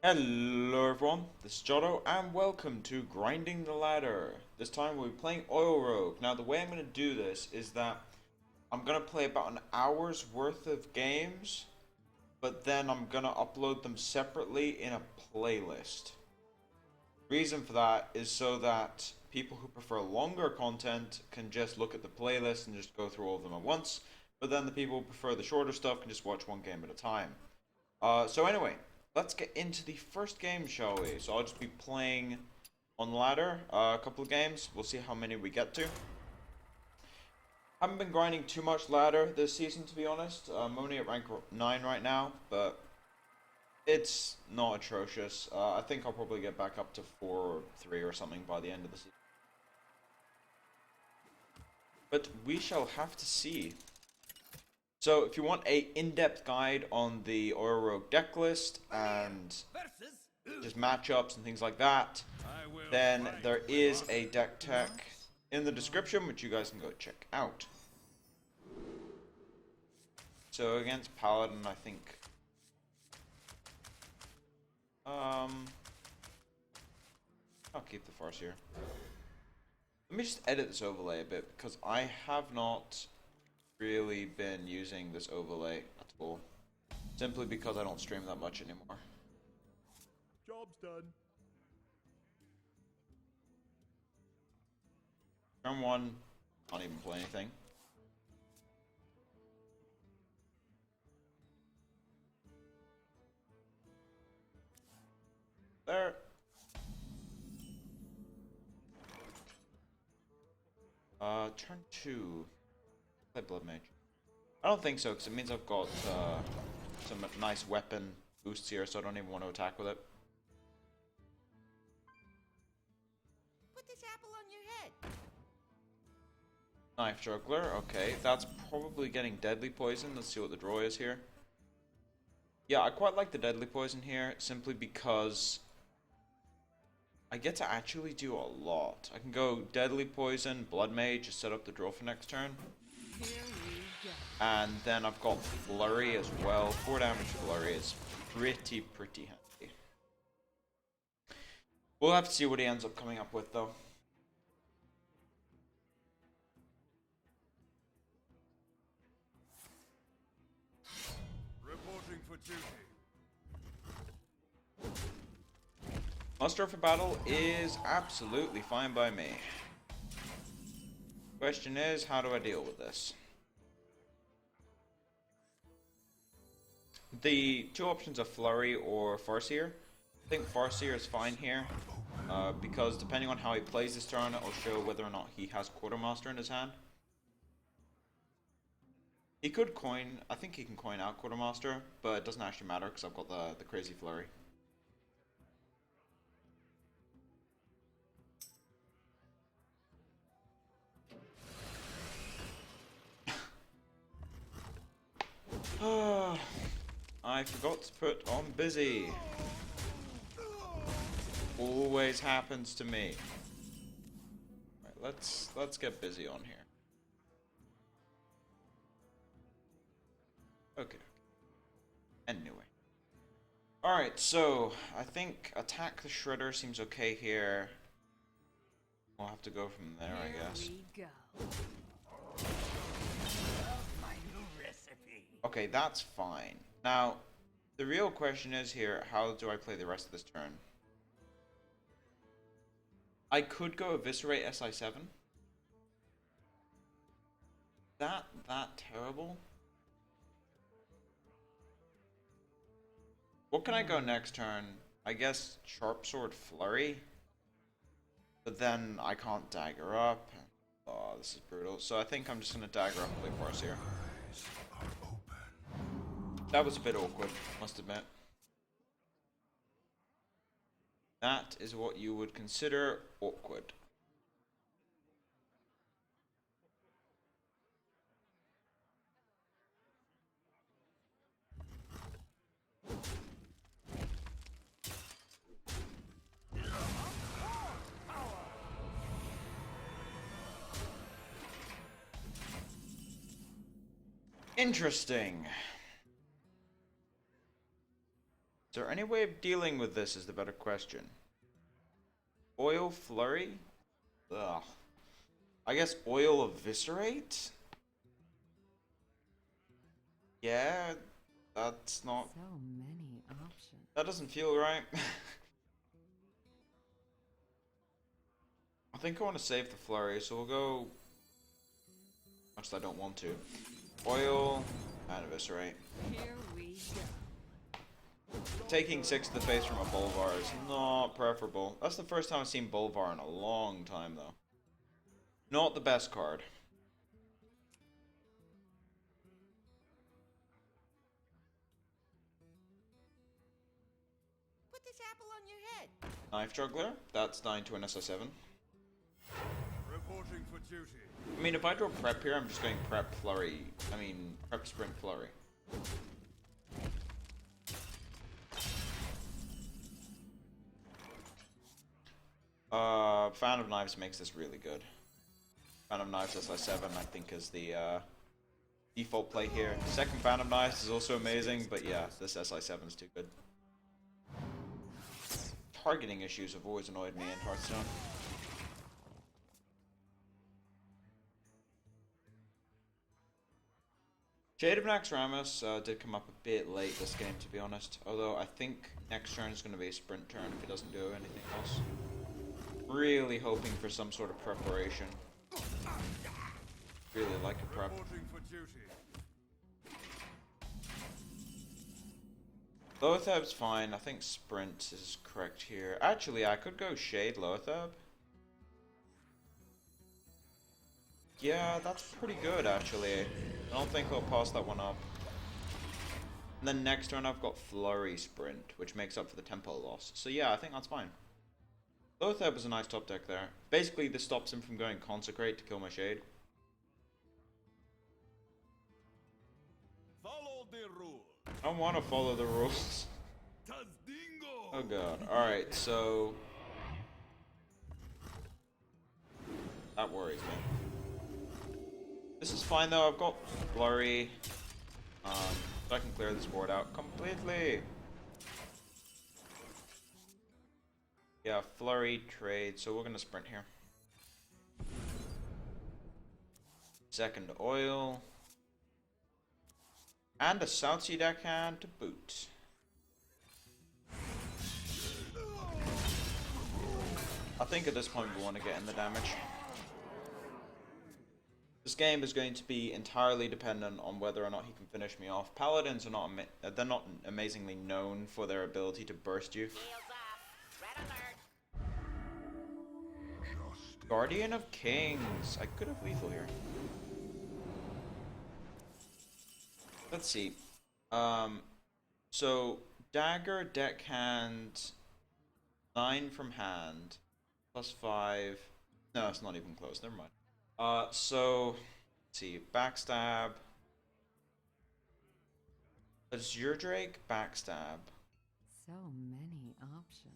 Hello everyone, this is Jotto and welcome to Grinding the Ladder. This time we'll be playing Oil Rogue. Now the way I'm going to do this is that I'm going to play about an hour's worth of games, but then I'm going to upload them separately in a playlist. Reason for that is so that people who prefer longer content can just look at the playlist and just go through all of them at once, but then the people who prefer the shorter stuff can just watch one game at a time. So anyway, let's get into the first game, shall we? So I'll just be playing on ladder a couple of games. We'll see how many we get to. Haven't been grinding too much ladder this season, to be honest. I'm only at rank 9 right now, but it's not atrocious. I think I'll probably get back up to 4 or 3 or something by the end of the season. But we shall have to see. So if you want a in-depth guide on the Oil Rogue deck list and just matchups and things like that, then there is a deck tech in the description which you guys can go check out. So against Paladin, I think I'll keep the Farseer. Let me just edit this overlay a bit because I have not really been using this overlay at all. Simply because I don't stream that much anymore. Job's done. Turn 1, can't even play anything. There. Turn 2. Play Blood Mage. I don't think so, because it means I've got some nice weapon boosts here, so I don't even want to attack with it. Put this apple on your head. Knife Juggler, okay. That's probably getting Deadly Poison. Let's see what the draw is here. Yeah, I quite like the Deadly Poison here, simply because I get to actually do a lot. I can go Deadly Poison, Blood Mage, just set up the draw for next turn. Here we go. And then I've got Flurry as well. 4 damage Flurry is pretty handy. We'll have to see what he ends up coming up with though. Reporting for duty. Muster for battle is absolutely fine by me. Question is, how do I deal with this? The two options are Flurry or Farseer. I think Farseer is fine here, because depending on how he plays this turn, it will show whether or not he has Quartermaster in his hand. He could coin, I think he can coin out Quartermaster, but it doesn't actually matter because I've got the crazy Flurry. I forgot to put on busy. Always happens to me. Right, let's get busy on here. Okay. Anyway. Alright, so I think attack the Shredder seems okay here. We'll have to go from there, I guess. Here we go. My new recipe. Okay, that's fine. Now, the real question is here, how do I play the rest of this turn? I could go Eviscerate SI7. That terrible? What can I go next turn? I guess Sharp Sword Flurry? But then I can't dagger up. Oh, this is brutal. So I think I'm just gonna dagger up and play Farseer. That was a bit awkward, must admit. That is what you would consider awkward. Interesting. there any way of dealing with this is the better question. Oil Flurry? Ugh. I guess Oil Eviscerate? Yeah, that's not... So many options. That doesn't feel right. I think I want to save the Flurry, so we'll go... Much as I don't want to. Oil and Eviscerate. Here we go. Taking 6 to the face from a Bolvar is not preferable. That's the first time I've seen Bolvar in a long time, though. Not the best card. Put this apple on your head. Knife Juggler, that's dying to an SI7. Reporting for duty. I mean, if I draw Prep here, I'm just going Prep Flurry. I mean, Prep Sprint Flurry. Fan of Knives makes this really good. Fan of Knives SI7, I think, is the default play here. Second Fan of Knives is also amazing, but yeah, this SI7 is too good. Targeting issues have always annoyed me in Hearthstone. Shade of Naxxramas did come up a bit late this game, to be honest. Although I think next turn is going to be a sprint turn if he doesn't do anything else. Really hoping for some sort of preparation. Really like a prep. Reporting for duty. Lotheb's fine. I think sprint is correct here. Actually, I could go Shade Lotheb. Yeah, that's pretty good, actually. I don't think I'll pass that one up. And then next turn I've got Flurry Sprint, which makes up for the tempo loss. So yeah, I think that's fine. Lotheb is a nice top deck there. Basically, this stops him from going Consecrate to kill my Shade. Follow the rule. I don't want to follow the rules. Tazdingo. Oh god. Alright, so... that worries me. This is fine though, I've got Flurry. So I can clear this board out completely. Yeah, Flurry, trade, so we're gonna sprint here. Second Oil. And a South Sea Deckhand to boot. I think at this point we want to get in the damage. This game is going to be entirely dependent on whether or not he can finish me off. Paladins are not they're not amazingly known for their ability to burst you. Guardian of Kings. I could have lethal here. Let's see. So dagger, deckhand, 9 from hand, +5. No, it's not even close. Never mind. So let's see. Backstab. Azure Drake, backstab. So many options.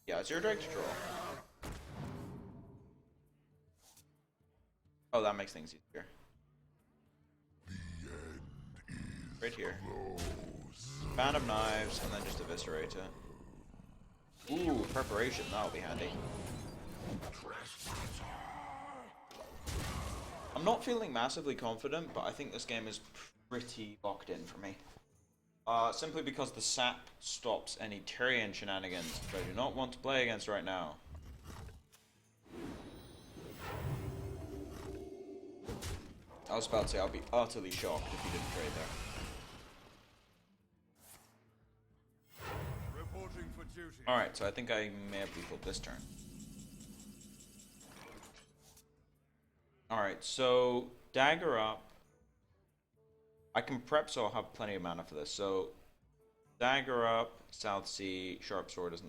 Yeah, Azure Drake to draw. Oh, that makes things easier. Right here. Fan of Knives, and then just Eviscerate it. Ooh, preparation, that'll be handy. I'm not feeling massively confident, but I think this game is pretty locked in for me. Simply because the sap stops any Tyrion shenanigans, which I do not want to play against right now. I was about to say, I'll be utterly shocked if you didn't trade there. Reporting for duty. Alright, so I think I may have lethal this turn. Alright, so dagger up. I can prep, so I'll have plenty of mana for this. So dagger up, South Sea, sharp sword is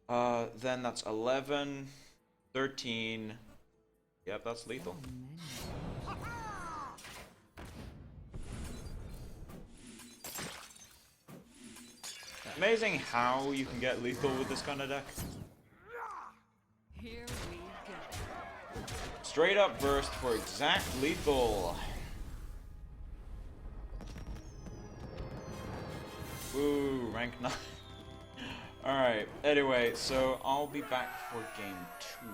9. Then that's 11, 13. Yep, that's lethal. So many. Amazing how you can get lethal with this kind of deck. Here we go. Straight up burst for exact lethal. Woo, rank 9. Alright, anyway, so I'll be back for game 2.